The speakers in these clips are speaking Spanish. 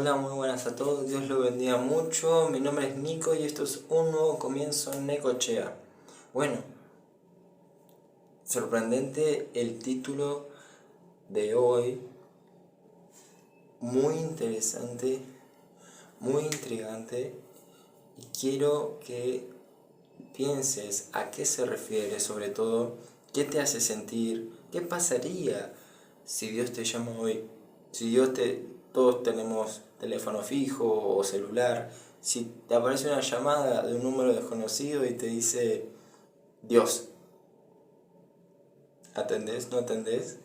Hola, muy buenas a todos, Dios lo bendiga mucho. Mi nombre es Nico y esto es un nuevo comienzo en Necochea. Bueno, sorprendente el título de hoy, muy interesante, muy intrigante, y quiero que pienses a qué se refiere, sobre todo, qué te hace sentir, qué pasaría si Dios te llama hoy, si todos tenemos teléfono fijo o celular, si te aparece una llamada de un número desconocido y te dice Dios, ¿atendés? ¿No atendés?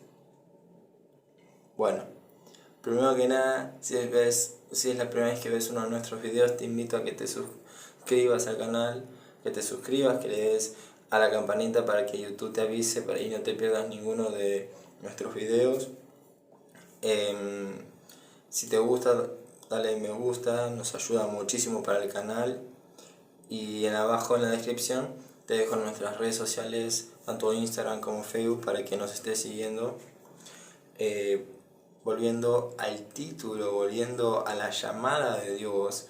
Bueno, primero que nada, si es la primera vez que ves uno de nuestros videos, te invito a que te suscribas al canal, que te suscribas, que le des a la campanita para que YouTube te avise para y no te pierdas ninguno de nuestros videos. Si te gusta, dale me gusta, nos ayuda muchísimo para el canal. Y abajo en la descripción te dejo nuestras redes sociales, tanto Instagram como Facebook, para que nos estés siguiendo. Volviendo al título, volviendo a la llamada de Dios,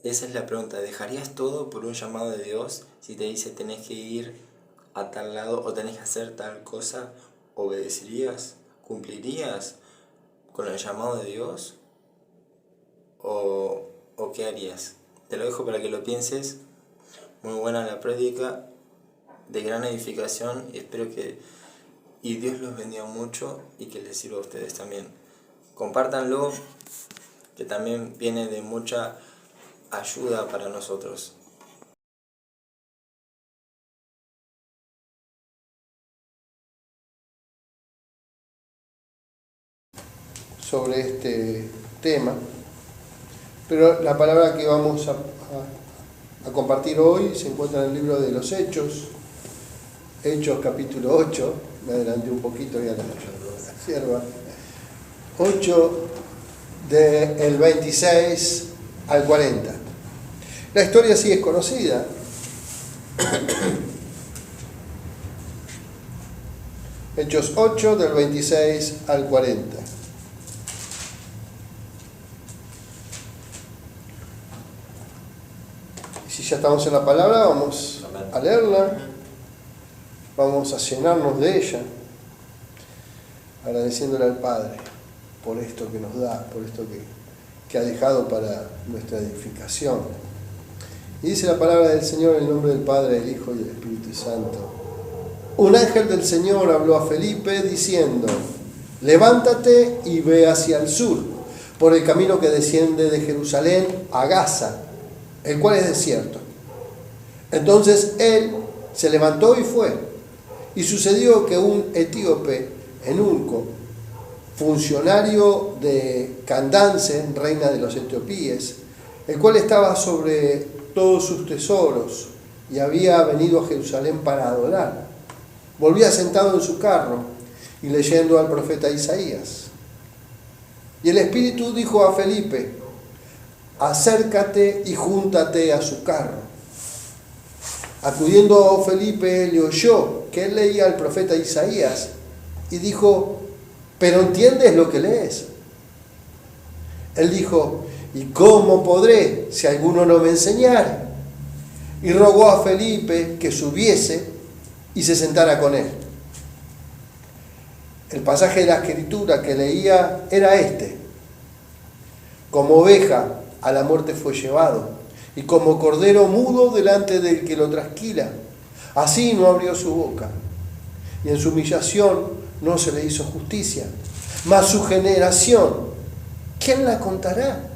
esa es la pregunta: ¿dejarías todo por un llamado de Dios? Si te dice tenés que ir a tal lado o tenés que hacer tal cosa, ¿obedecerías? ¿Cumplirías con el llamado de Dios? ¿O qué harías? Te lo dejo para que lo pienses. Muy buena la prédica, de gran edificación, y espero que Dios los bendiga mucho y que les sirva a ustedes también. Compártanlo, que también viene de mucha ayuda para nosotros. Sobre este tema, pero la palabra que vamos a compartir hoy se encuentra en el libro de los Hechos capítulo 8, me adelanté un poquito y a la sierva, 8 del 26 al 40. La historia sí es conocida. Hechos 8 del 26 al 40. Si ya estamos en la palabra, vamos a leerla, vamos a llenarnos de ella, agradeciéndole al Padre por esto que nos da, por esto que ha dejado para nuestra edificación. Y dice la palabra del Señor en el nombre del Padre, del Hijo y del Espíritu Santo. Un ángel del Señor habló a Felipe diciendo: levántate y ve hacia el sur, por el camino que desciende de Jerusalén a Gaza, el cual es desierto. Entonces él se levantó y fue. Y sucedió que un etíope, Eunuco, funcionario de Candace, reina de los etíopes, el cual estaba sobre todos sus tesoros y había venido a Jerusalén para adorar, volvía sentado en su carro y leyendo al profeta Isaías. Y el Espíritu dijo a Felipe: acércate y júntate a su carro. Acudiendo Felipe, le oyó que él leía al profeta Isaías y dijo: ¿pero entiendes lo que lees? Él dijo: ¿y cómo podré si alguno no me enseñara? Y rogó a Felipe que subiese y se sentara con él. El pasaje de la Escritura que leía era este: como oveja a la muerte fue llevado, y como cordero mudo delante del que lo trasquila, así no abrió su boca, y en su humillación no se le hizo justicia. Mas su generación, ¿quién la contará?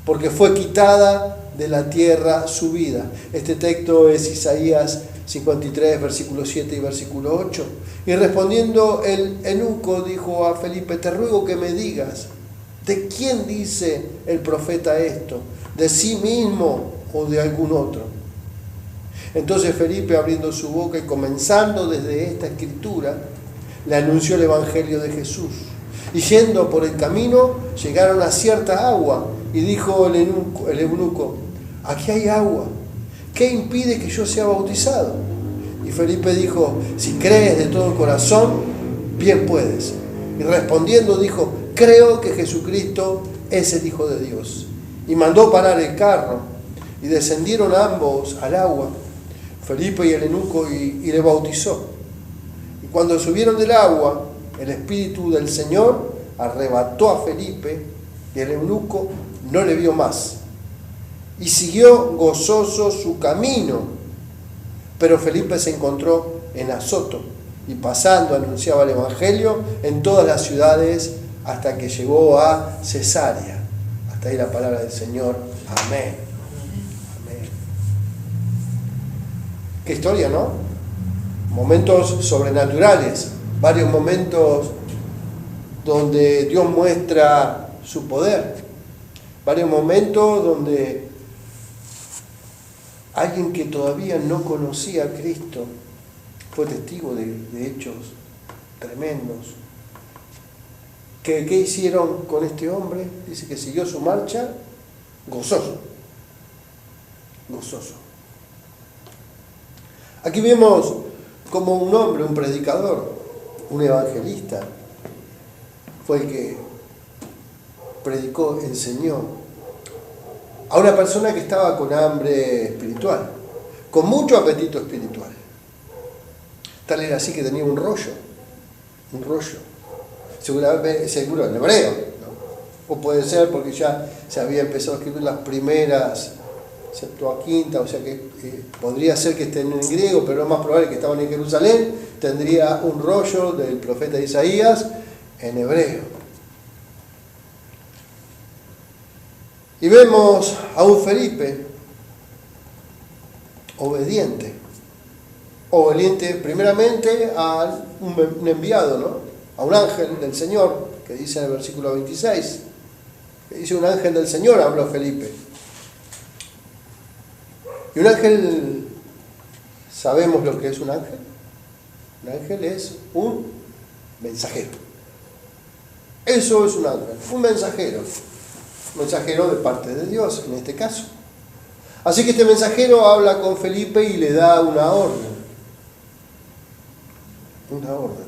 Porque fue quitada de la tierra su vida. Este texto es Isaías 53, versículo 7 y versículo 8. Y respondiendo el eunuco dijo a Felipe: te ruego que me digas, ¿de quién dice el profeta esto? ¿De sí mismo o de algún otro? Entonces Felipe, abriendo su boca y comenzando desde esta escritura, le anunció el evangelio de Jesús. Y yendo por el camino, llegaron a cierta agua, y dijo el eunuco: aquí hay agua, ¿qué impide que yo sea bautizado? Y Felipe dijo: si crees de todo corazón, bien puedes. Y respondiendo dijo: creo que Jesucristo es el Hijo de Dios. Y mandó parar el carro, y descendieron ambos al agua, Felipe y el eunuco, y le bautizó. Y cuando subieron del agua, el Espíritu del Señor arrebató a Felipe, y el eunuco no le vio más, y siguió gozoso su camino. Pero Felipe se encontró en Azoto, y pasando anunciaba el Evangelio en todas las ciudades hasta que llegó a Cesarea. Hasta ahí la palabra del Señor. Amén. Amén. Qué historia, ¿no? Momentos sobrenaturales, varios momentos donde Dios muestra su poder, varios momentos donde alguien que todavía no conocía a Cristo fue testigo de hechos tremendos. ¿Qué hicieron con este hombre? Dice que siguió su marcha gozoso. Gozoso. Aquí vemos como un hombre, un predicador, un evangelista, fue el que predicó, enseñó a una persona que estaba con hambre espiritual, con mucho apetito espiritual. Tal era así que tenía un rollo, seguro en hebreo, ¿no? O puede ser porque ya se había empezado a escribir las primeras Septuaginta, o sea que podría ser que estén en griego, pero lo más probable es que estaban en Jerusalén, tendría un rollo del profeta Isaías en hebreo. Y vemos a un Felipe obediente primeramente a un enviado, ¿no? A un ángel del Señor, que dice en el versículo 26, que dice: un ángel del Señor habló a Felipe. Y un ángel, ¿sabemos lo que es un ángel? Un ángel es un mensajero. Eso es un ángel, un mensajero de parte de Dios en este caso. Así que este mensajero habla con Felipe y le da una orden. Una orden.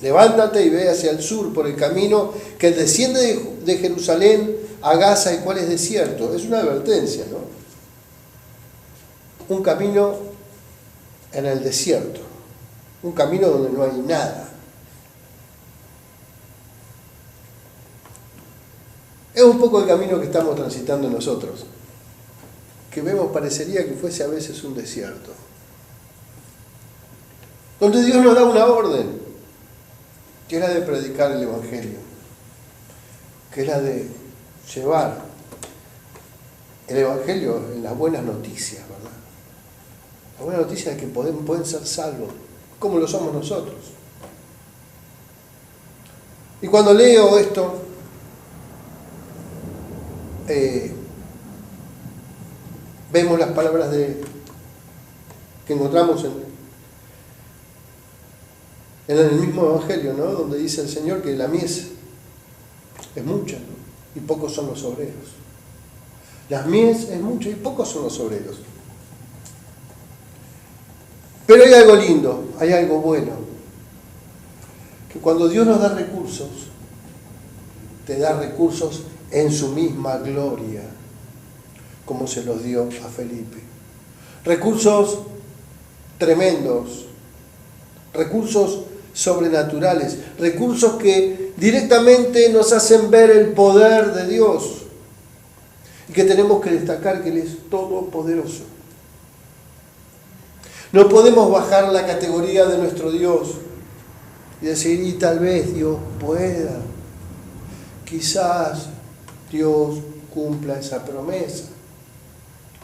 Levántate y ve hacia el sur por el camino que desciende de Jerusalén a Gaza, el cual es desierto. Es una advertencia, ¿no? Un camino en el desierto. Un camino donde no hay nada. Es un poco el camino que estamos transitando nosotros, que vemos parecería que fuese a veces un desierto, donde Dios nos da una orden, que es la de predicar el Evangelio, que es la de llevar el Evangelio en las buenas noticias, ¿verdad? La buena noticia es que pueden ser salvos, como lo somos nosotros. Y cuando leo esto, vemos las palabras que encontramos en el mismo Evangelio, ¿no? Donde dice el Señor que la mies es mucha, ¿no? Y pocos son los obreros. La mies es mucha y pocos son los obreros. Pero hay algo lindo, hay algo bueno, que cuando Dios nos da recursos, te da recursos en su misma gloria, como se los dio a Felipe. Recursos tremendos, recursos sobrenaturales, recursos que directamente nos hacen ver el poder de Dios y que tenemos que destacar que Él es todopoderoso. No podemos bajar la categoría de nuestro Dios y decir, y tal vez Dios pueda, quizás Dios cumpla esa promesa,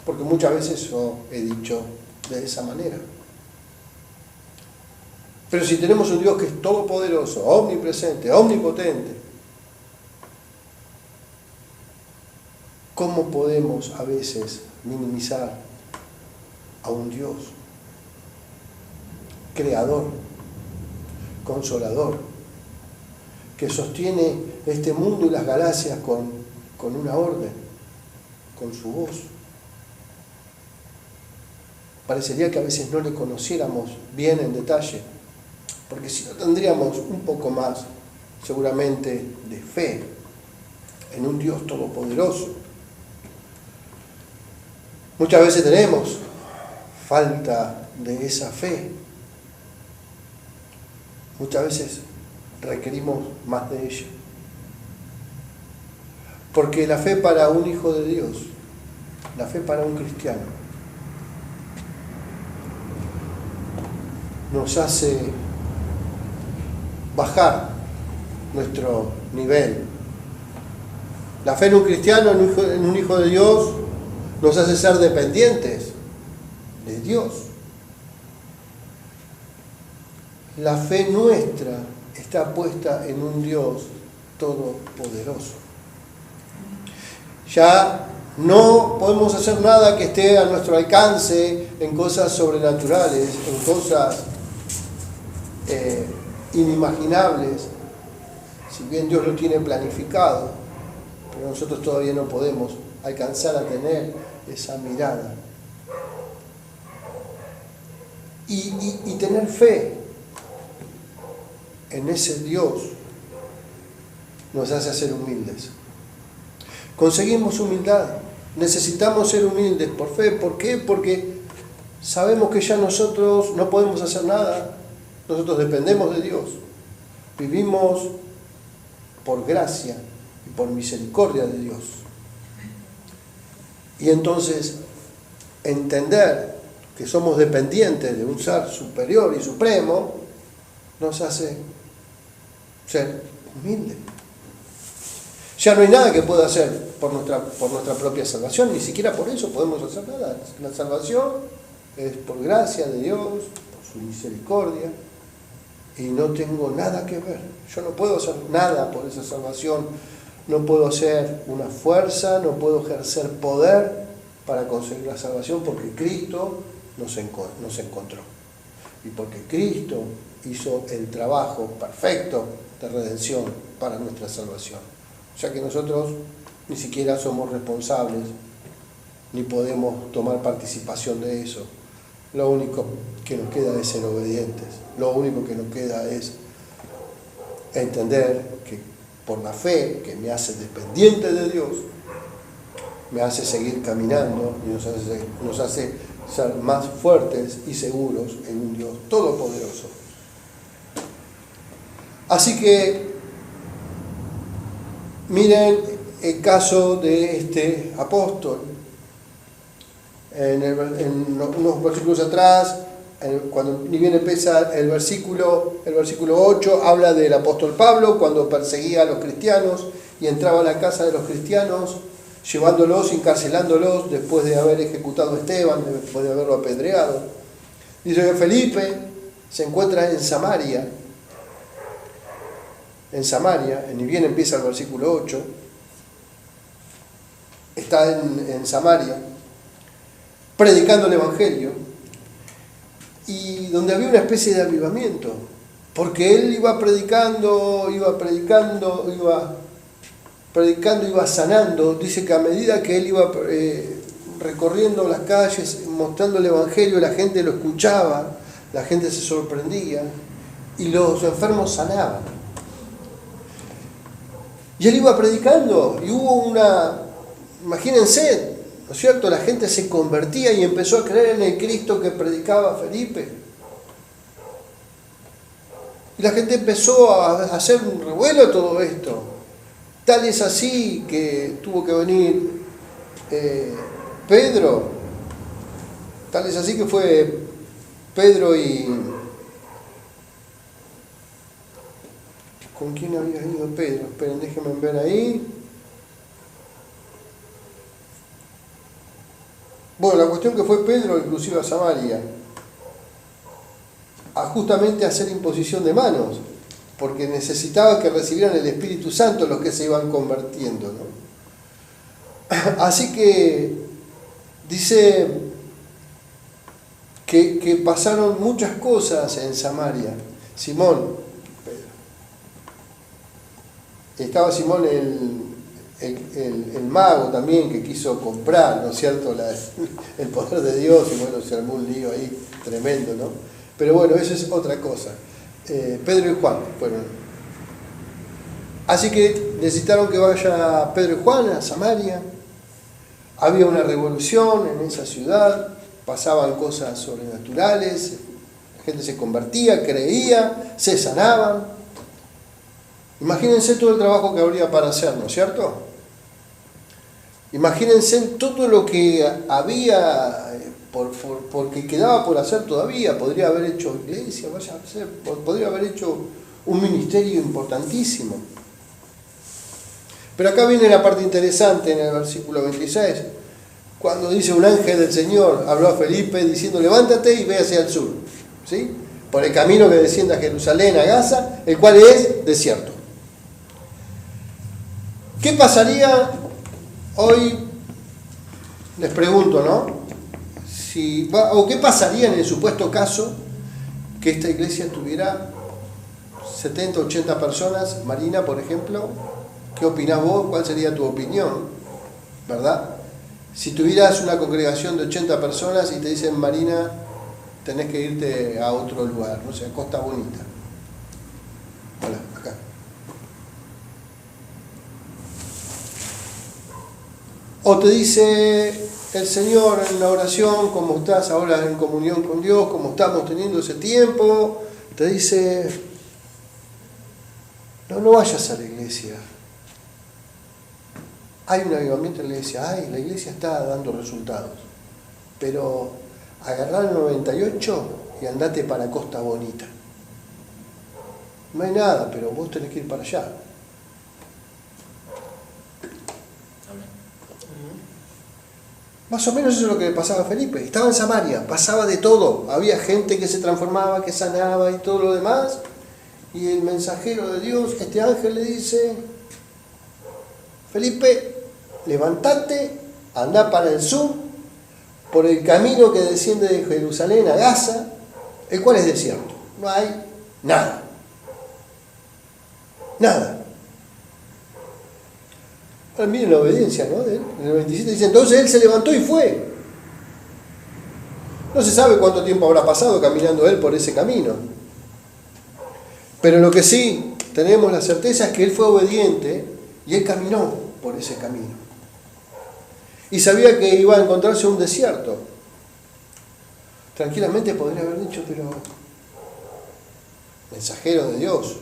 porque muchas veces yo he dicho de esa manera. Pero si tenemos un Dios que es todopoderoso, omnipresente, omnipotente, ¿cómo podemos a veces minimizar a un Dios creador, consolador, que sostiene este mundo y las galaxias con una orden, con su voz? Parecería que a veces no le conociéramos bien en detalle, porque si no tendríamos un poco más seguramente de fe en un Dios todopoderoso. Muchas veces tenemos falta de esa fe. Muchas veces requerimos más de ella. Porque la fe para un hijo de Dios, la fe para un cristiano, nos hace bajar nuestro nivel. La fe en un cristiano, en un hijo de Dios, nos hace ser dependientes de Dios. La fe nuestra está puesta en un Dios todopoderoso. Ya no podemos hacer nada que esté a nuestro alcance en cosas sobrenaturales, en cosas inimaginables, si bien Dios lo tiene planificado, pero nosotros todavía no podemos alcanzar a tener esa mirada. Y tener fe en ese Dios nos hace ser humildes. Conseguimos humildad, necesitamos ser humildes por fe. ¿Por qué? Porque sabemos que ya nosotros no podemos hacer nada, nosotros dependemos de Dios, vivimos por gracia y por misericordia de Dios. Y entonces entender que somos dependientes de un ser superior y supremo nos hace ser humildes. Ya no hay nada que pueda hacer por nuestra propia salvación, ni siquiera por eso podemos hacer nada. La salvación es por gracia de Dios, por su misericordia, y no tengo nada que ver. Yo no puedo hacer nada por esa salvación, no puedo hacer una fuerza, no puedo ejercer poder para conseguir la salvación, porque Cristo nos encontró. Y porque Cristo hizo el trabajo perfecto de redención para nuestra salvación. O sea que nosotros ni siquiera somos responsables, ni podemos tomar participación de eso. Lo único que nos queda es ser obedientes. Lo único que nos queda es entender que por la fe, que me hace dependiente de Dios, me hace seguir caminando y nos hace ser más fuertes y seguros en un Dios todopoderoso. Así que miren el caso de este apóstol. En unos versículos atrás, cuando ni bien empieza el versículo 8, habla del apóstol Pablo cuando perseguía a los cristianos y entraba a la casa de los cristianos, llevándolos, encarcelándolos después de haber ejecutado a Esteban, después de haberlo apedreado. Dice que Felipe se encuentra en Samaria, ni bien empieza el versículo 8, está en Samaria, predicando el Evangelio, y donde había una especie de avivamiento, porque él iba predicando, iba sanando. Dice que a medida que él iba recorriendo las calles, mostrando el Evangelio, la gente lo escuchaba, la gente se sorprendía, y los enfermos sanaban. Y él iba predicando, y hubo imagínense, ¿no es cierto? La gente se convertía y empezó a creer en el Cristo que predicaba Felipe. Y la gente empezó a hacer un revuelo de todo esto. Tal es así que tuvo que venir Pedro. Tal es así que fue Pedro y... ¿Con quién había ido Pedro? Esperen, déjenme ver ahí. Bueno, la cuestión que fue Pedro inclusive a Samaria, justamente a hacer imposición de manos, porque necesitaba que recibieran el Espíritu Santo los que se iban convirtiendo, ¿no? Así que dice que pasaron muchas cosas en Samaria. Simón, Pedro. Estaba Simón el mago también, que quiso comprar, ¿no es cierto?, el poder de Dios, y bueno, se armó un lío ahí tremendo, ¿no? Pero bueno, eso es otra cosa. Pedro y Juan fueron. Así que necesitaron que vaya Pedro y Juan a Samaria. Había una revolución en esa ciudad, pasaban cosas sobrenaturales, la gente se convertía, creía, se sanaban. Imagínense todo el trabajo que habría para hacer, ¿no es cierto? Imagínense todo lo que había, porque quedaba por hacer todavía. Podría haber hecho iglesia, podría haber hecho un ministerio importantísimo. Pero acá viene la parte interesante en el versículo 26, cuando dice: un ángel del Señor habló a Felipe diciendo: levántate y ve hacia el sur, ¿sí? Por el camino que desciende a Jerusalén, a Gaza, el cual es desierto. ¿Qué pasaría hoy? Les pregunto, ¿no? O qué pasaría en el supuesto caso que esta iglesia tuviera 70, 80 personas, Marina, por ejemplo. ¿Qué opinás vos? ¿Cuál sería tu opinión? ¿Verdad? Si tuvieras una congregación de 80 personas y te dicen: Marina, tenés que irte a otro lugar, no sé, Costa Bonita. Hola, acá. O te dice el Señor en la oración, como estás ahora en comunión con Dios, como estamos teniendo ese tiempo, te dice: no vayas a la iglesia. Hay un avivamiento en la iglesia, la iglesia está dando resultados, pero agarrá el 98 y andate para Costa Bonita. No hay nada, pero vos tenés que ir para allá. Amén. Más o menos eso es lo que le pasaba a Felipe. Estaba en Samaria, pasaba de todo. Había gente que se transformaba, que sanaba y todo lo demás. Y el mensajero de Dios, este ángel, le dice: Felipe, levantate, andá para el sur, por el camino que desciende de Jerusalén a Gaza, el cual es desierto. No hay nada. Nada. Ahora miren la obediencia, ¿no? En el 27 dice: entonces él se levantó y fue. No se sabe cuánto tiempo habrá pasado caminando él por ese camino. Pero lo que sí tenemos la certeza es que él fue obediente y él caminó por ese camino. Y sabía que iba a encontrarse un desierto. Tranquilamente podría haber dicho: pero mensajero de Dios,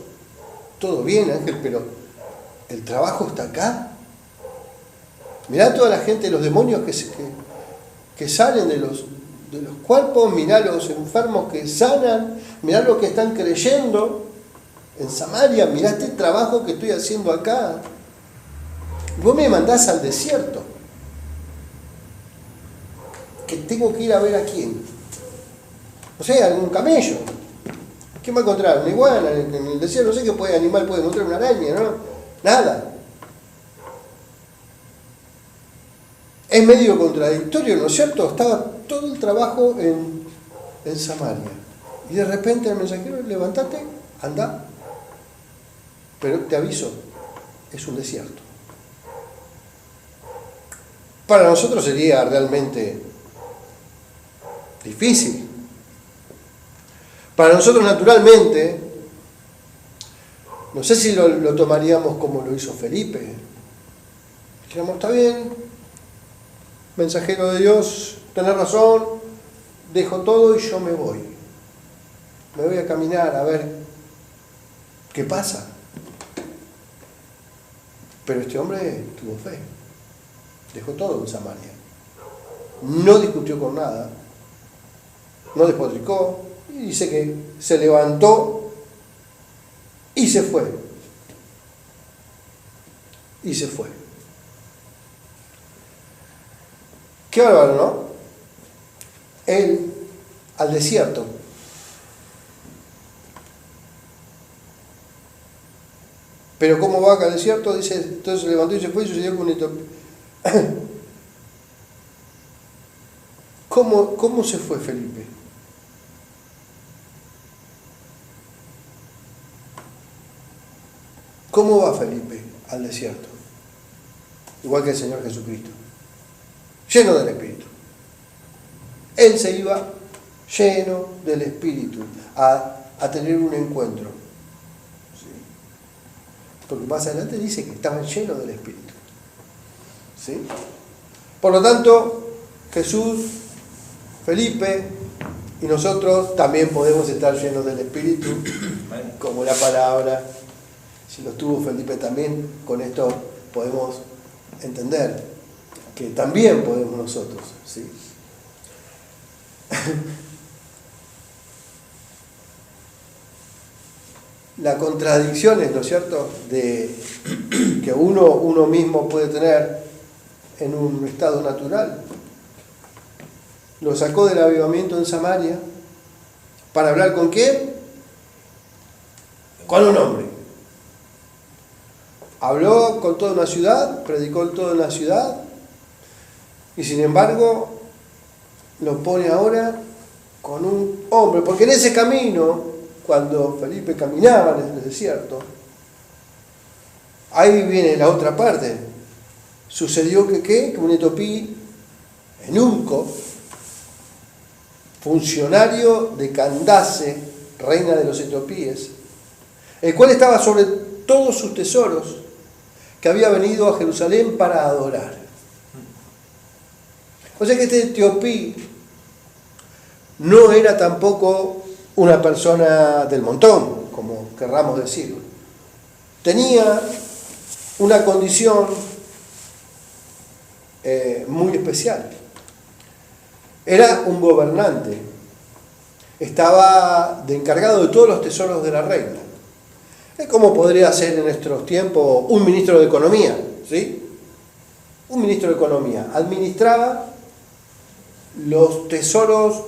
todo bien, Ángel, pero el trabajo está acá. Mirá toda la gente, los demonios que salen de los cuerpos, mirá los enfermos que sanan, mirá los que están creyendo en Samaria, mirá este trabajo que estoy haciendo acá. Vos me mandás al desierto, que tengo que ir a ver a quién. O sea, algún camello. ¿Qué va a encontrar? Una iguana en el desierto. No sé qué animal puede encontrar, una araña, ¿no? Nada. Es medio contradictorio, ¿no es cierto? Estaba todo el trabajo en Samaria. Y de repente el mensajero: levántate, anda. Pero te aviso, es un desierto. Para nosotros sería realmente difícil. Para nosotros, naturalmente, no sé si lo tomaríamos como lo hizo Felipe. Dijéramos: está bien, mensajero de Dios, tenés razón, dejo todo y yo me voy. Me voy a caminar a ver qué pasa. Pero este hombre tuvo fe. Dejó todo en Samaria. No discutió con nada. No despotricó. Y dice que se levantó y se fue. Y se fue. Qué bárbaro, ¿no? Él al desierto. Pero ¿cómo va acá al desierto? Dice: entonces se levantó y se fue y sucedió con esto. ¿Cómo se fue Felipe? ¿Cómo va Felipe al desierto? Igual que el Señor Jesucristo. Lleno del Espíritu. Él se iba lleno del Espíritu a tener un encuentro. ¿Sí? porque más adelante dice que estaban llenos del Espíritu. ¿Sí? Por lo tanto, Jesús, Felipe y nosotros también podemos estar llenos del Espíritu, como la palabra. Si lo tuvo Felipe también, con esto podemos entender que también podemos nosotros. ¿Sí? Las contradicciones, ¿no es cierto?, de que uno mismo puede tener en un estado natural. Lo sacó del avivamiento en Samaria para hablar ¿con quién? Con un hombre. Habló con toda una ciudad, predicó en toda una ciudad, y sin embargo lo pone ahora con un hombre, porque en ese camino, cuando Felipe caminaba en el desierto, ahí viene la otra parte. Sucedió que un etiopí, eunuco, funcionario de Candace, reina de los etiopíes, el cual estaba sobre todos sus tesoros, que había venido a Jerusalén para adorar. O sea que este etiopí no era tampoco una persona del montón, como querramos decirlo. Tenía una condición muy especial. Era un gobernante. Estaba de encargado de todos los tesoros de la reina. Es como podría ser en nuestros tiempos un ministro de Economía, ¿sí? Un ministro de Economía. Administraba los tesoros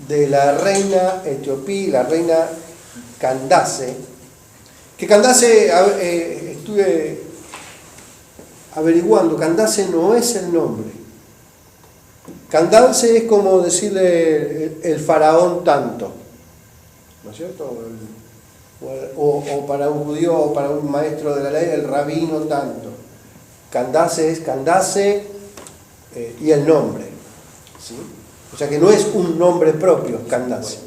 de la reina etiopí, la reina Candace, que Candace, estuve averiguando, Candace no es el nombre. Candace es como decirle el faraón tanto, ¿no es cierto? O para un judío o para un maestro de la ley, el rabino tanto. Candace es Candace y el nombre, ¿sí? O sea que no es un nombre propio, Candace,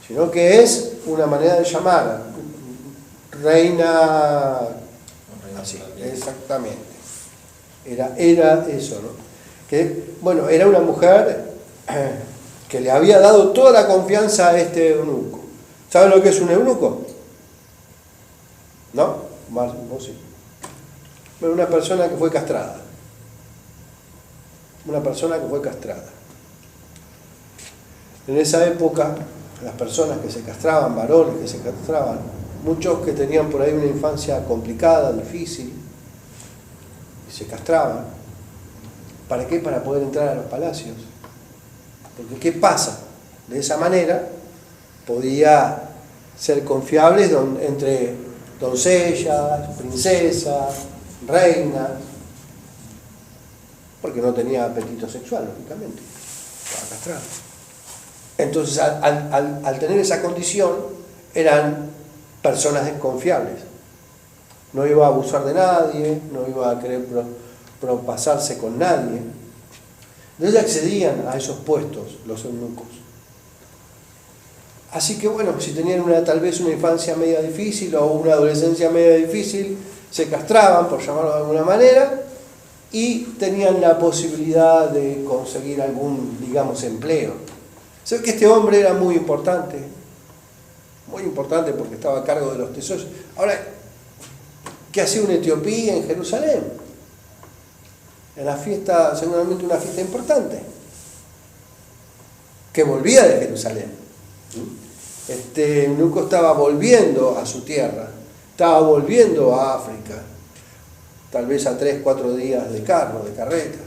sino que es una manera de llamar. Reina, así, exactamente. Era eso, ¿no? Que, bueno, era una mujer que le había dado toda la confianza a este eunuco. ¿Saben lo que es un eunuco? ¿No? Vos sí. Bueno, una persona que fue castrada. Una persona que fue castrada. En esa época, las personas que se castraban, varones que se castraban, muchos que tenían por ahí una infancia complicada, difícil, y se castraban. ¿Para qué? Para poder entrar a los palacios. Porque ¿qué pasa? De esa manera podía ser confiables entre doncellas, princesas, reinas, porque no tenía apetito sexual, lógicamente, estaba castrado. Entonces, al tener esa condición, eran personas desconfiables. No iba a abusar de nadie, no iba a querer propasarse con nadie. Entonces accedían a esos puestos los eunucos. Así que bueno, si tenían tal vez una infancia media difícil o una adolescencia media difícil, se castraban, por llamarlo de alguna manera, y tenían la posibilidad de conseguir algún, digamos, empleo. Se ve que este hombre era muy importante porque estaba a cargo de los tesoros. Ahora, ¿qué hacía un etiopí en Jerusalén? En la fiesta, seguramente una fiesta importante, que volvía de Jerusalén. Este eunuco estaba volviendo a su tierra, estaba volviendo a África, tal vez a 3-4 días de carro, de carreta.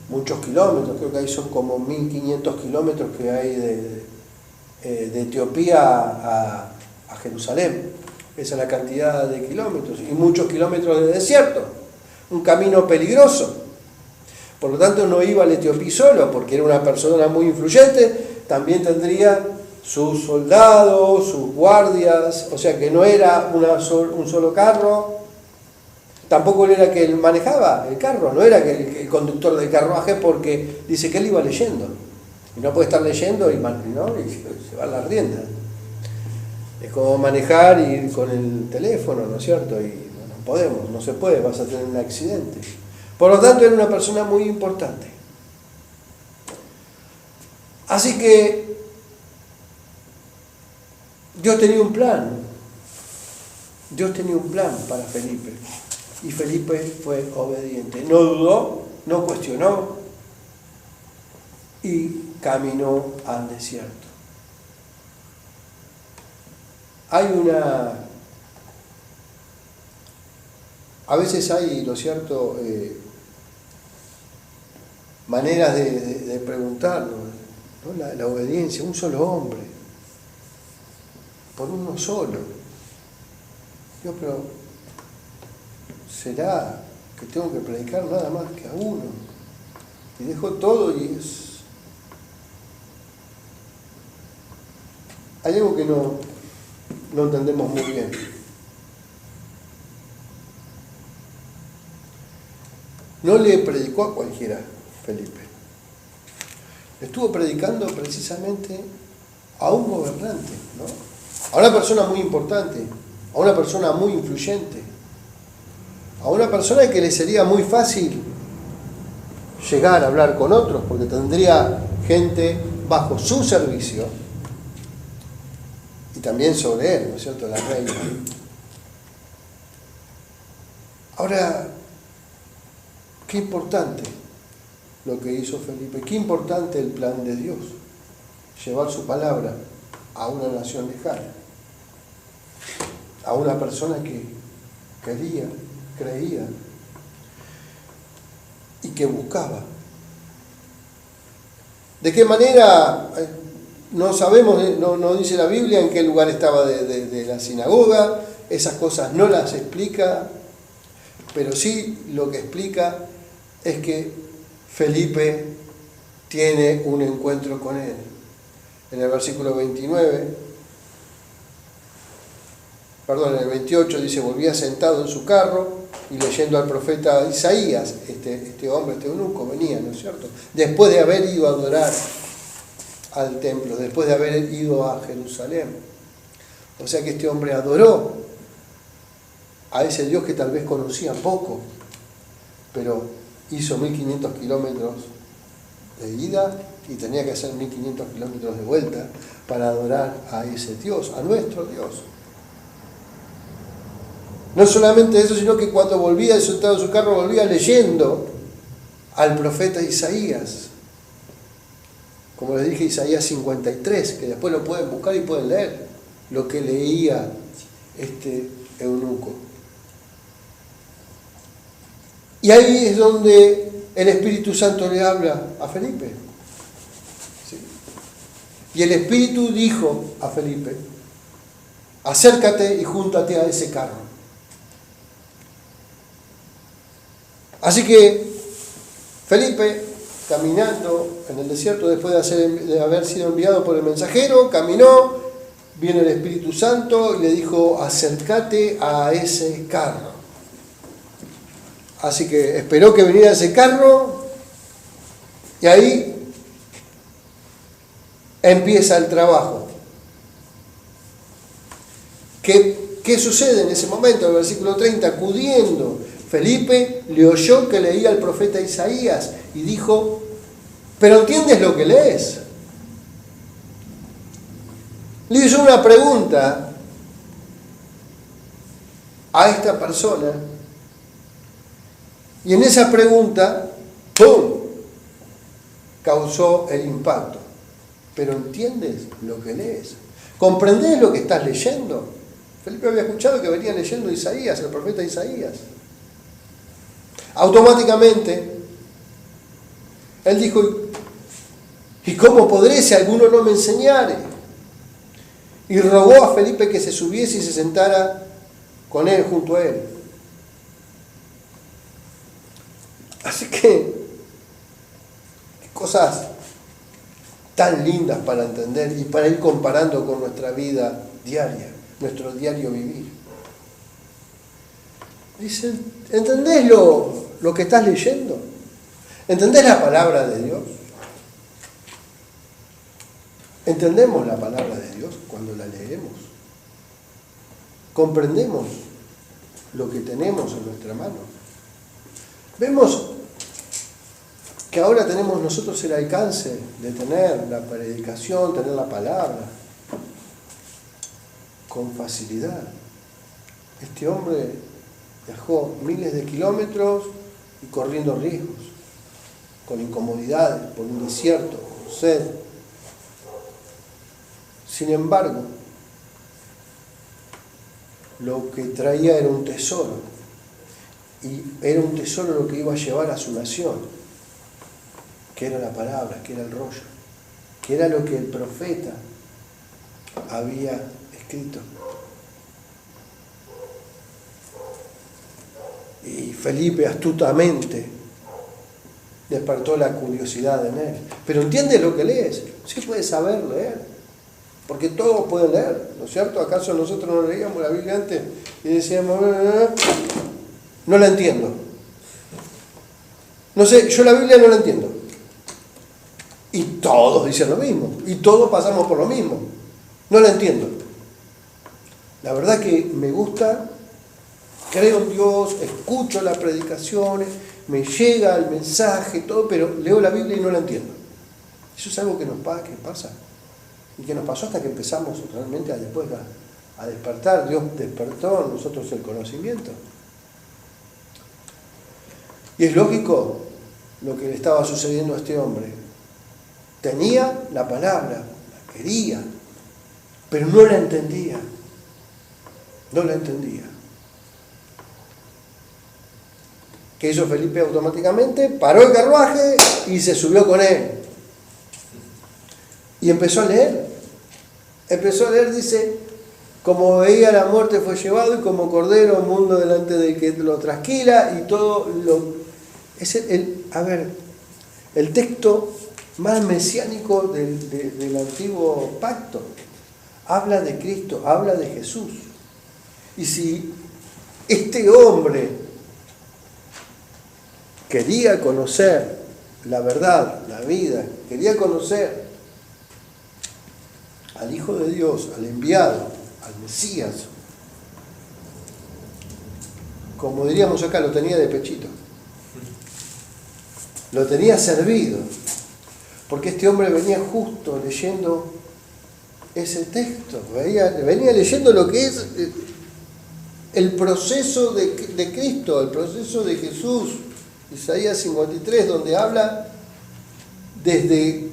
Muchos kilómetros, creo que ahí son como 1500 kilómetros que hay de Etiopía a Jerusalén. Esa es la cantidad de kilómetros, y muchos kilómetros de desierto, un camino peligroso. Por lo tanto, no iba el etiopí solo, porque era una persona muy influyente, también tendría sus soldados, sus guardias, o sea que no era un solo carro. Tampoco era que él manejaba el carro, no era que el conductor del carruaje, porque dice que él iba leyendo. Y no puede estar leyendo y se va a la rienda. Es como manejar y ir con el teléfono, ¿no es cierto? Y no podemos, no se puede, vas a tener un accidente. Por lo tanto, era una persona muy importante. Así que Dios tenía un plan. Dios tenía un plan para Felipe. Y Felipe fue obediente. No dudó, no cuestionó y caminó al desierto. A veces hay, ¿no es cierto?, maneras de preguntarnos, ¿no? La obediencia, un solo hombre, por uno solo. Yo, pero ¿será que tengo que predicar nada más que a uno? Y dejo todo y es... Hay algo que no entendemos muy bien. No le predicó a cualquiera, Felipe. Estuvo predicando precisamente a un gobernante, ¿no? A una persona muy importante, a una persona muy influyente, a una persona que le sería muy fácil llegar a hablar con otros, porque tendría gente bajo su servicio y también sobre él, ¿no es cierto?, la reina. Ahora, qué importante lo que hizo Felipe, qué importante el plan de Dios, llevar su palabra a una nación lejana, a una persona que quería, creía y que buscaba. ¿De qué manera? No sabemos, no dice la Biblia en qué lugar estaba de la sinagoga, esas cosas no las explica, pero sí lo que explica es que Felipe tiene un encuentro con él. En el versículo 29, en el 28 dice, volvía sentado en su carro y leyendo al profeta Isaías, este hombre, este eunuco, venía, ¿no es cierto?, después de haber ido a adorar al templo, después de haber ido a Jerusalén. O sea que este hombre adoró a ese Dios que tal vez conocía poco, pero hizo 1500 kilómetros de ida y tenía que hacer 1500 kilómetros de vuelta para adorar a ese Dios, a nuestro Dios. No solamente eso, sino que cuando volvía sentado en su carro, volvía leyendo al profeta Isaías. Como les dije, Isaías 53, que después lo pueden buscar y pueden leer lo que leía este eunuco. Y ahí es donde el Espíritu Santo le habla a Felipe. ¿Sí? Y el Espíritu dijo a Felipe, acércate y júntate a ese carro. Así que Felipe, caminando en el desierto después de haber sido enviado por el mensajero, caminó, viene el Espíritu Santo y le dijo, acércate a ese carro. Así que esperó que viniera ese carro y ahí empieza el trabajo. ¿Qué sucede en ese momento? El versículo 30, acudiendo, Felipe le oyó que leía el profeta Isaías y dijo, ¿pero entiendes lo que lees? Le hizo una pregunta a esta persona y en esa pregunta, ¡pum!, causó el impacto. ¿Pero entiendes lo que lees? ¿Comprendés lo que estás leyendo? Felipe había escuchado que venía leyendo Isaías, el profeta Isaías. Automáticamente, él dijo, ¿y cómo podré si alguno no me enseñare? Y rogó a Felipe que se subiese y se sentara con él, junto a él. Así que, qué cosas tan lindas para entender y para ir comparando con nuestra vida diaria, nuestro diario vivir. Dice, ¿entendés lo que estás leyendo? ¿Entendés la palabra de Dios? ¿Entendemos la palabra de Dios cuando la leemos? ¿Comprendemos lo que tenemos en nuestra mano? Vemos que ahora tenemos nosotros el alcance de tener la predicación, tener la palabra con facilidad. Este hombre viajó miles de kilómetros y corriendo riesgos, con incomodidades, por un desierto, con sed. Sin embargo, lo que traía era un tesoro, y era un tesoro lo que iba a llevar a su nación, que era la palabra, que era el rollo, que era lo que el profeta había escrito. Y Felipe astutamente despertó la curiosidad en él. Pero ¿entiendes lo que lees? Sí puedes saber leer, porque todos pueden leer, ¿no es cierto? ¿Acaso nosotros no leíamos la Biblia antes y decíamos, no la entiendo? No sé, yo la Biblia no la entiendo. Y todos dicen lo mismo, y todos pasamos por lo mismo. No la entiendo. La verdad que me gusta, creo en Dios, escucho las predicaciones, me llega el mensaje, todo, pero leo la Biblia y no la entiendo. Eso es algo que nos pasa. Y que nos pasó hasta que empezamos realmente después a despertar. Dios despertó en nosotros el conocimiento. Y es lógico lo que le estaba sucediendo a este hombre. Tenía la palabra, la quería, pero no la entendía. No la entendía. ¿Qué hizo Felipe automáticamente? Paró el carruaje y se subió con él. Y empezó a leer. Empezó a leer, dice, como veía la muerte fue llevado y como cordero mundo delante del que lo trasquila y todo lo... Es el texto más mesiánico del antiguo pacto. Habla de Cristo, habla de Jesús. Y si este hombre quería conocer la verdad, la vida, quería conocer al Hijo de Dios, al enviado, al Mesías, como diríamos acá, lo tenía de pechito. Lo tenía servido. Porque este hombre venía justo leyendo ese texto. Venía leyendo lo que es el proceso de Cristo, el proceso de Jesús. Isaías 53, donde habla desde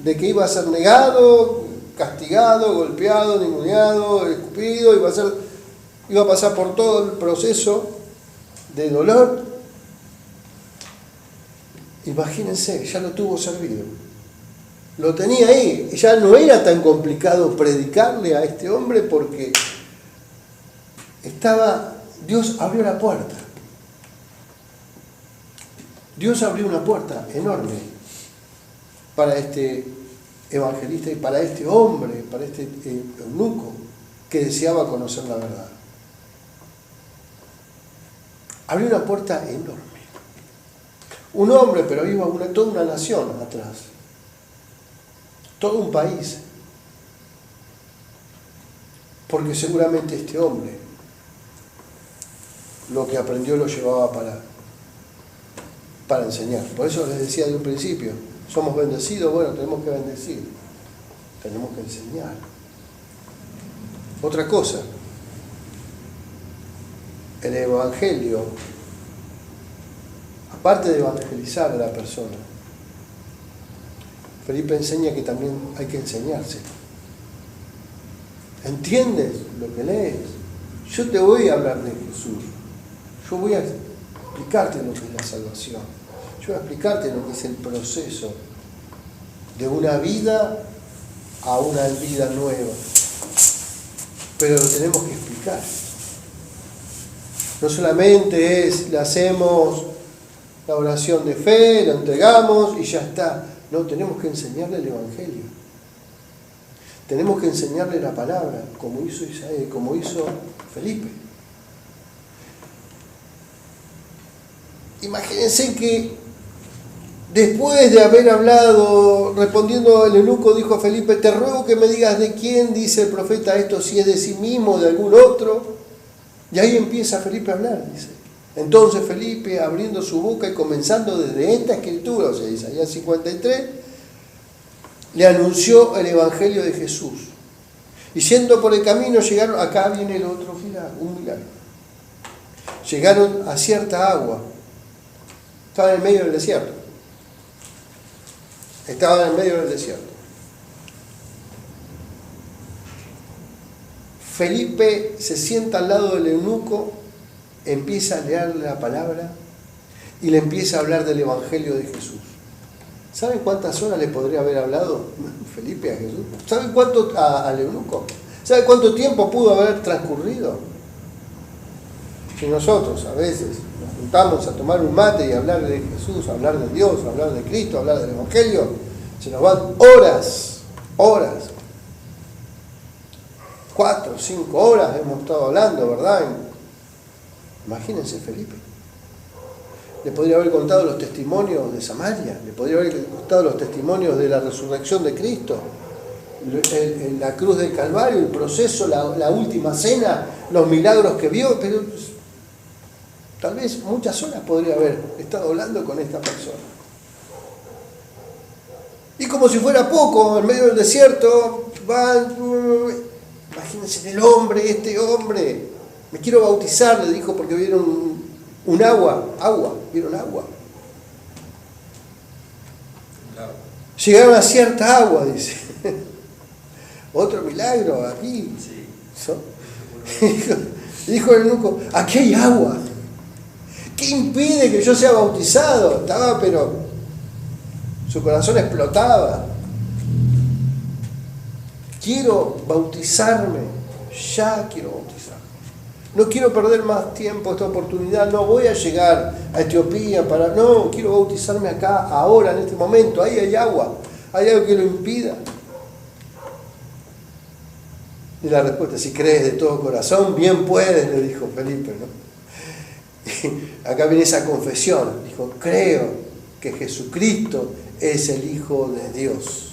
de que iba a ser negado, castigado, golpeado, ninguneado, escupido, iba a pasar por todo el proceso de dolor. Imagínense, ya lo tuvo servido. Lo tenía ahí. Ya no era tan complicado predicarle a este hombre porque Dios abrió la puerta. Dios abrió una puerta enorme para este evangelista y para este hombre, para este eunuco que deseaba conocer la verdad. Abrió una puerta enorme. Un hombre, pero iba toda una nación atrás. Todo un país. Porque seguramente este hombre lo que aprendió lo llevaba para enseñar. Por eso les decía de un principio, somos bendecidos, bueno, tenemos que bendecir. Tenemos que enseñar. Otra cosa, el evangelio, aparte de evangelizar a la persona, Felipe enseña que también hay que enseñarse. ¿Entiendes lo que lees? Yo te voy a hablar de Jesús. Yo voy a explicarte lo que es la salvación. Yo voy a explicarte lo que es el proceso de una vida a una vida nueva. Pero lo tenemos que explicar. No solamente le hacemos la oración de fe, la entregamos y ya está. No, tenemos que enseñarle el Evangelio. Tenemos que enseñarle la palabra, como hizo Isaías, como hizo Felipe. Imagínense que después de haber hablado, respondiendo el eunuco, dijo a Felipe, te ruego que me digas de quién dice el profeta esto, si es de sí mismo o de algún otro. Y ahí empieza Felipe a hablar, dice. Entonces Felipe, abriendo su boca y comenzando desde esta escritura, o sea, Isaías 53, le anunció el Evangelio de Jesús. Y siendo por el camino llegaron, acá viene el otro un milagro. Llegaron a cierta agua. Estaban en medio del desierto. Estaban en medio del desierto. Felipe se sienta al lado del eunuco, empieza a leerle la palabra y le empieza a hablar del Evangelio de Jesús. ¿Saben cuántas horas le podría haber hablado Felipe a Jesús? ¿Saben cuánto al eunuco? ¿Saben cuánto tiempo pudo haber transcurrido? Si nosotros a veces nos juntamos a tomar un mate y hablar de Jesús, hablar de Dios, hablar de Cristo, hablar del Evangelio, se nos van horas. 4 o 5 horas hemos estado hablando, ¿verdad? Imagínense Felipe. Le podría haber contado los testimonios de Samaria, le podría haber contado los testimonios de la resurrección de Cristo, la cruz del Calvario, el proceso, la última cena, los milagros que vio, pero tal vez muchas horas podría haber estado hablando con esta persona. Y como si fuera poco, en medio del desierto, imagínense este hombre, me quiero bautizar, le dijo, porque vieron vieron agua. Llegaron a cierta agua, dice. Otro milagro aquí. Dijo el eunuco, aquí hay agua. ¿Qué impide que yo sea bautizado? Estaba, pero su corazón explotaba. Quiero bautizarme, ya quiero bautizarme. No quiero perder más tiempo esta oportunidad, no voy a llegar a Etiopía no, quiero bautizarme acá, ahora, en este momento, ahí hay agua, hay algo que lo impida. Y la respuesta, si crees de todo corazón, bien puedes, le dijo Felipe, ¿no? Y acá viene esa confesión, dijo, creo que Jesucristo es el Hijo de Dios.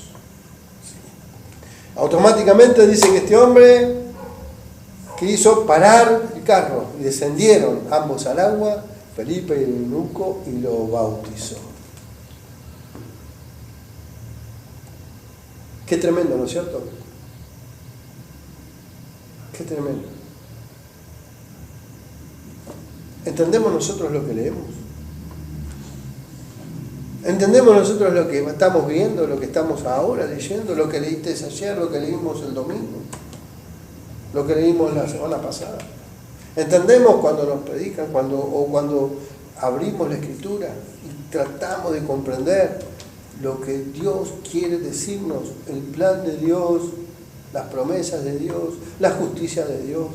Automáticamente dice que este hombre que hizo parar el carro y descendieron ambos al agua, Felipe y el eunuco, y lo bautizó. Qué tremendo, ¿no es cierto? Qué tremendo. ¿Entendemos nosotros lo que leemos? ¿Entendemos nosotros lo que estamos viendo, lo que estamos ahora leyendo, lo que leíste ayer, lo que leímos el domingo, lo que leímos la semana pasada? ¿Entendemos cuando nos predican, cuando abrimos la Escritura y tratamos de comprender lo que Dios quiere decirnos, el plan de Dios, las promesas de Dios, la justicia de Dios?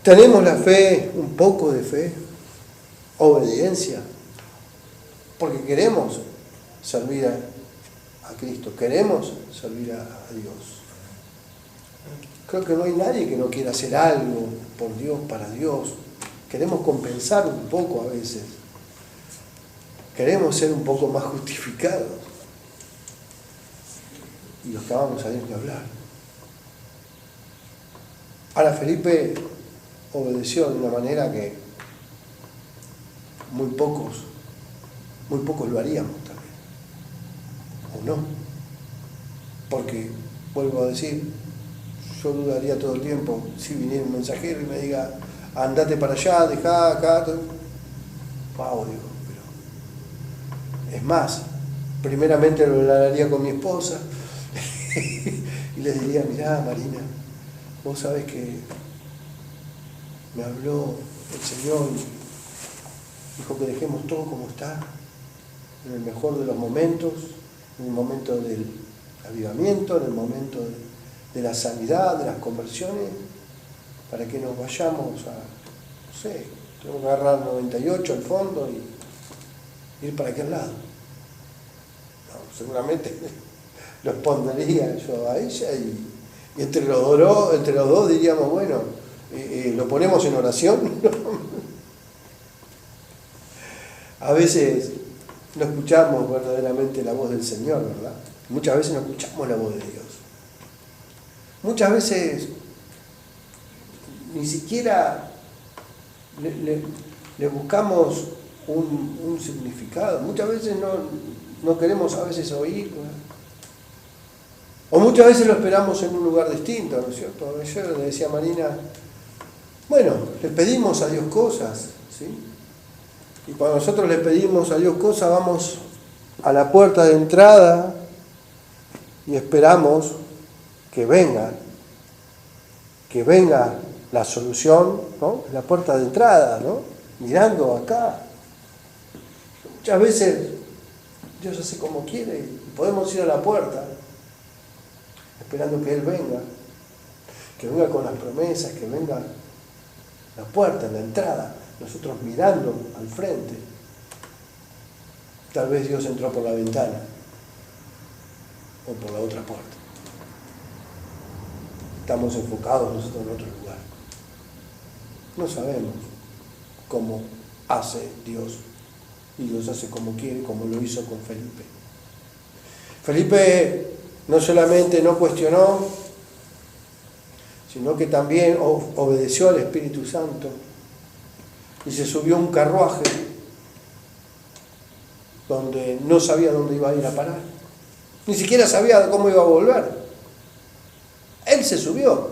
Tenemos la fe, un poco de fe, obediencia, porque queremos servir a Cristo, queremos servir a Dios. Creo que no hay nadie que no quiera hacer algo por Dios, para Dios. Queremos compensar un poco a veces. Queremos ser un poco más justificados. Y los que vamos a tener que hablar. Ahora Felipe obedeció de una manera que muy pocos lo haríamos también. ¿O no? Porque, vuelvo a decir, yo dudaría todo el tiempo si viniera un mensajero y me diga, andate para allá, dejá acá. Wow, digo, pero... Es más, primeramente lo hablaría con mi esposa y le diría, mirá, Marina, vos sabés que me habló el Señor y dijo que dejemos todo como está, en el mejor de los momentos, en el momento del avivamiento, en el momento de la sanidad, de las conversiones, para que nos vayamos a, no sé, tengo que agarrar 98 al fondo y ir para aquel lado. No, seguramente lo pondría yo a ella y entre los dos diríamos, bueno, lo ponemos en oración. A veces no escuchamos verdaderamente la voz del Señor, ¿verdad? Muchas veces no escuchamos la voz de Dios. muchas veces ni siquiera le buscamos un significado. Muchas veces no queremos a veces oír, o muchas veces lo esperamos en un lugar distinto, ¿no es cierto? Ayer le decía a Marina, bueno, le pedimos a Dios cosas, ¿sí? Y cuando nosotros le pedimos a Dios cosas, vamos a la puerta de entrada y esperamos que venga la solución, ¿no? La puerta de entrada, ¿no? Mirando acá. Muchas veces Dios hace como quiere y podemos ir a la puerta esperando que Él venga con las promesas, que venga la puerta, la entrada, nosotros mirando al frente. Tal vez Dios entró por la ventana o por la otra puerta. Estamos enfocados nosotros en otro lugar. No sabemos cómo hace Dios. Y Dios hace como quiere, como lo hizo con Felipe. Felipe no solamente no cuestionó, sino que también obedeció al Espíritu Santo y se subió a un carruaje donde no sabía dónde iba a ir a parar. Ni siquiera sabía cómo iba a volver. Él se subió.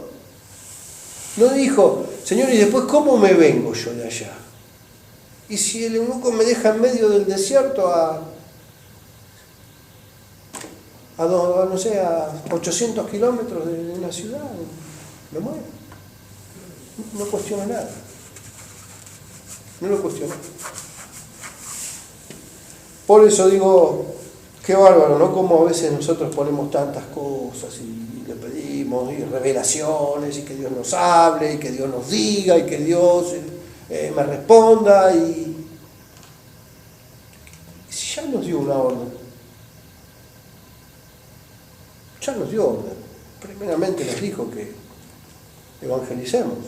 No dijo, Señor, ¿y después cómo me vengo yo de allá? Y si el eunuco me deja en medio del desierto a 800 kilómetros de una ciudad, me muero. No cuestiono nada. No lo cuestiono. Por eso digo, qué bárbaro, ¿no? Como a veces nosotros ponemos tantas cosas y le pedimos, y revelaciones, y que Dios nos hable, y que Dios nos diga, y que Dios me responda, y si ya nos dio una orden, ya nos dio orden. Primeramente nos dijo que evangelicemos,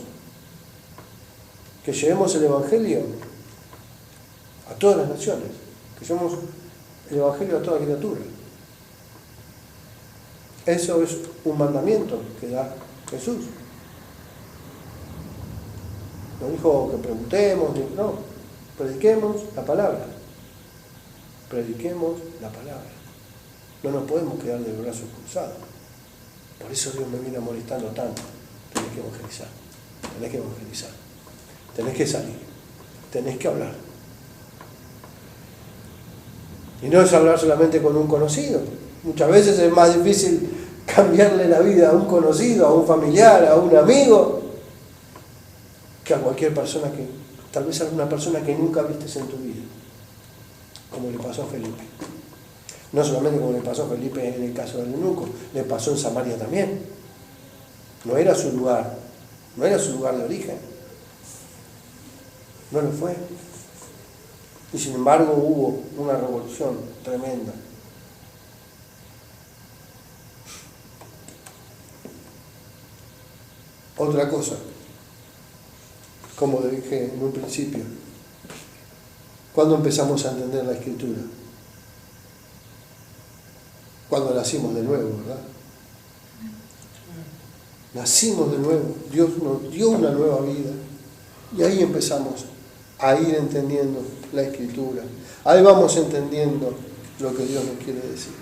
que llevemos el Evangelio a todas las naciones, que llevemos el Evangelio a toda criatura. Eso es un mandamiento que da Jesús. No dijo que preguntemos, no, prediquemos la palabra. Prediquemos la palabra. No nos podemos quedar de brazos cruzados. Por eso Dios me viene molestando tanto. Tenés que evangelizar, tenés que evangelizar, tenés que salir, tenés que hablar. Y no es hablar solamente con un conocido. Muchas veces es más difícil cambiarle la vida a un conocido, a un familiar, a un amigo, que a cualquier persona que, tal vez a una persona que nunca vistes en tu vida, como le pasó a Felipe. No solamente como le pasó a Felipe en el caso del eunuco, le pasó en Samaria también. No era su lugar, no era su lugar de origen. No lo fue. Y sin embargo hubo una revolución tremenda. Otra cosa, como dije en un principio, ¿cuándo empezamos a entender la Escritura? Cuando nacimos de nuevo, ¿verdad? Nacimos de nuevo, Dios nos dio una nueva vida y ahí empezamos a ir entendiendo la Escritura. Ahí vamos entendiendo lo que Dios nos quiere decir.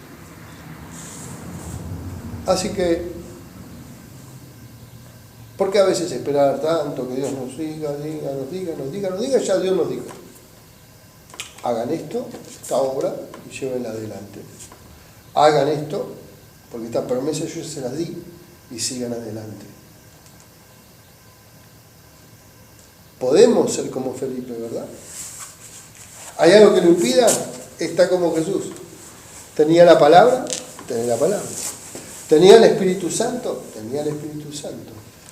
Así que, ¿por qué a veces esperar tanto que Dios nos diga, ya Dios nos dijo? Hagan esto, esta obra, y llévenla adelante. Hagan esto, porque esta promesa yo se las di, y sigan adelante. Podemos ser como Felipe, ¿verdad? ¿Hay algo que lo impida? Está como Jesús. Tenía la palabra, tenía la palabra. Tenía el Espíritu Santo, tenía el Espíritu Santo.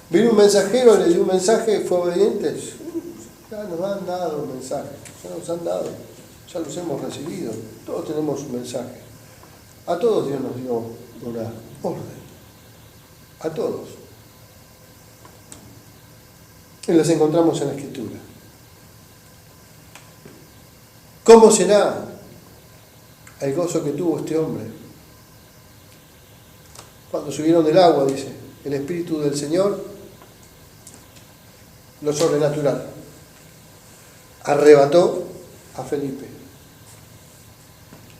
Vino un mensajero, le dio un mensaje, fue obediente. Ya nos han dado un mensaje, ya nos han dado, ya los hemos recibido. Todos tenemos un mensaje. A todos Dios nos dio una orden. A todos. Y las encontramos en la Escritura. ¿Cómo será el gozo que tuvo este hombre? Cuando subieron del agua, dice, el Espíritu del Señor, lo sobrenatural, arrebató a Felipe.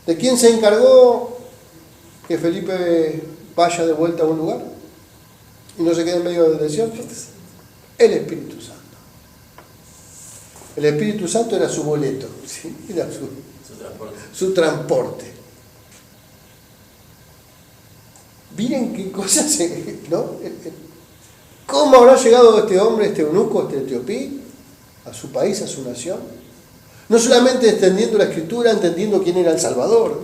¿De quién se encargó que Felipe vaya de vuelta a un lugar y no se quede en medio del desierto? El Espíritu Santo. El Espíritu Santo era su boleto, ¿sí? Era su transporte. Miren qué cosas, ¿no? ¿Cómo habrá llegado este hombre, este eunuco, este etiopí, a su país, a su nación? No solamente entendiendo la Escritura, entendiendo quién era el Salvador,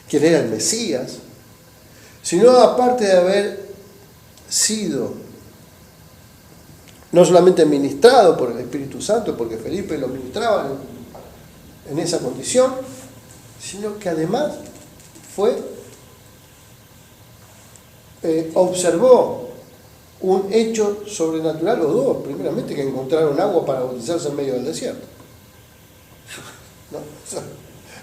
quién era el Mesías, sino aparte de haber sido no solamente ministrado por el Espíritu Santo, porque Felipe lo ministraba en esa condición, sino que además observó un hecho sobrenatural, o dos, primeramente que encontraron agua para bautizarse en medio del desierto. ¿No?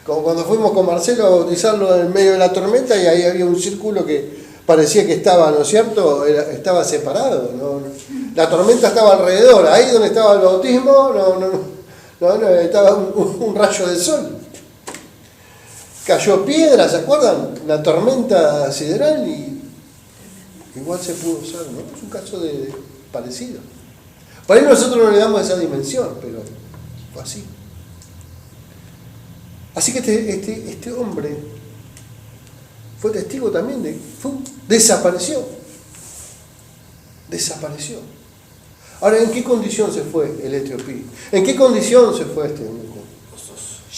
Como cuando fuimos con Marcelo a bautizarlo en medio de la tormenta y ahí había un círculo que parecía que estaba, ¿no es cierto?, estaba separado, ¿no? La tormenta estaba alrededor, ahí donde estaba el bautismo, no, estaba un rayo de sol. Cayó piedra, ¿se acuerdan? La tormenta sideral y igual se pudo usar, ¿no? Es un caso parecido. Por ahí nosotros no le damos esa dimensión, pero fue así. Así que este hombre fue testigo también desapareció. Ahora, ¿en qué condición se fue el etiopí? ¿En qué condición se fue este eunuco?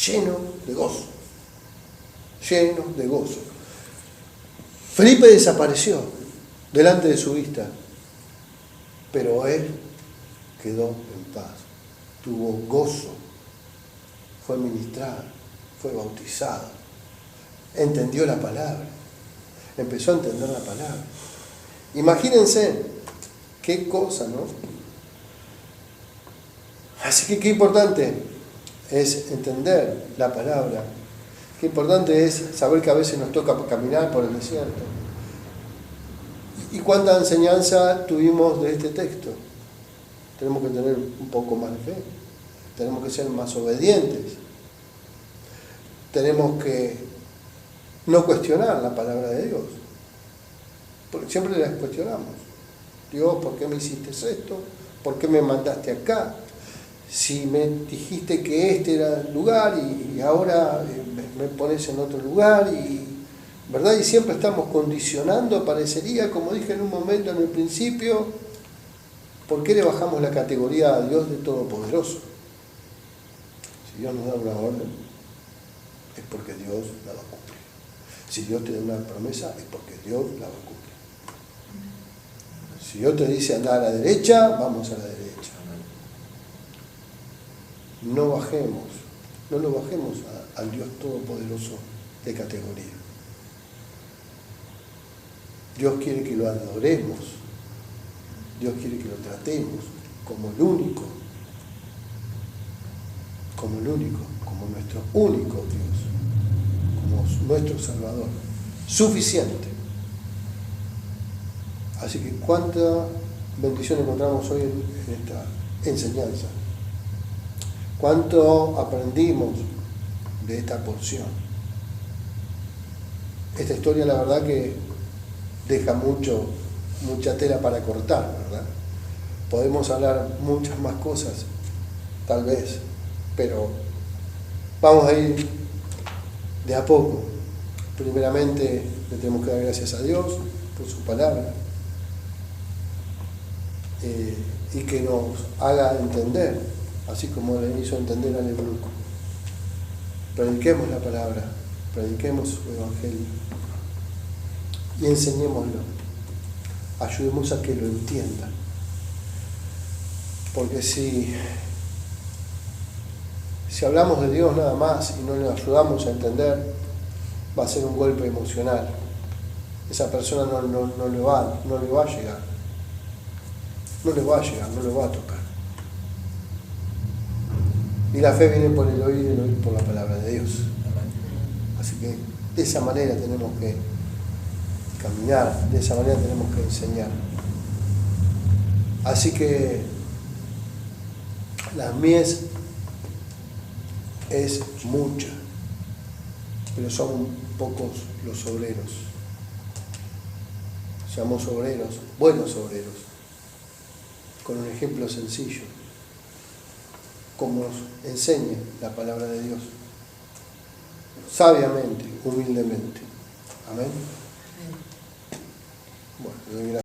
Lleno de gozo. Lleno de gozo. Felipe desapareció delante de su vista, pero él quedó en paz, tuvo gozo, fue ministrado, fue bautizado, entendió la palabra, empezó a entender la palabra. Imagínense qué cosa, ¿no? Así que qué importante es entender la palabra, qué importante es saber que a veces nos toca caminar por el desierto. ¿Y cuánta enseñanza tuvimos de este texto? Tenemos que tener un poco más de fe, tenemos que ser más obedientes, tenemos que no cuestionar la palabra de Dios, porque siempre la cuestionamos. Dios, ¿por qué me hiciste esto? ¿Por qué me mandaste acá? Si me dijiste que este era el lugar y ahora me pones en otro lugar, ¿verdad? Y siempre estamos condicionando, parecería, como dije en un momento en el principio, ¿por qué le bajamos la categoría a Dios de Todopoderoso? Si Dios nos da una orden, es porque Dios la va a cumplir. Si Dios te da una promesa, es porque Dios la va a cumplir. Si Dios te dice andar a la derecha, vamos a la derecha. No lo bajemos al Dios Todopoderoso de categoría. Dios quiere que lo adoremos, Dios quiere que lo tratemos como el único, como nuestro único Dios, como nuestro Salvador, suficiente. Así que cuánta bendición encontramos hoy en esta enseñanza, cuánto aprendimos de esta porción. Esta historia, la verdad que deja mucha tela para cortar, ¿verdad? Podemos hablar muchas más cosas, tal vez, pero vamos a ir de a poco. Primeramente, le tenemos que dar gracias a Dios por su palabra y que nos haga entender, así como le hizo entender al eunuco. Prediquemos la palabra, prediquemos su evangelio y enseñémoslo. Ayudemos a que lo entiendan. Porque si hablamos de Dios nada más y no le ayudamos a entender, va a ser un golpe emocional. Esa persona no le va a llegar. No le va a tocar. Y la fe viene por el oír y el oír por la palabra de Dios. Así que de esa manera tenemos que caminar, de esa manera tenemos que enseñar. Así que la mies es mucha, pero son pocos los obreros. Seamos obreros, buenos obreros, con un ejemplo sencillo, como nos enseña la palabra de Dios, sabiamente, humildemente. Amén. Bueno, le doy gracias.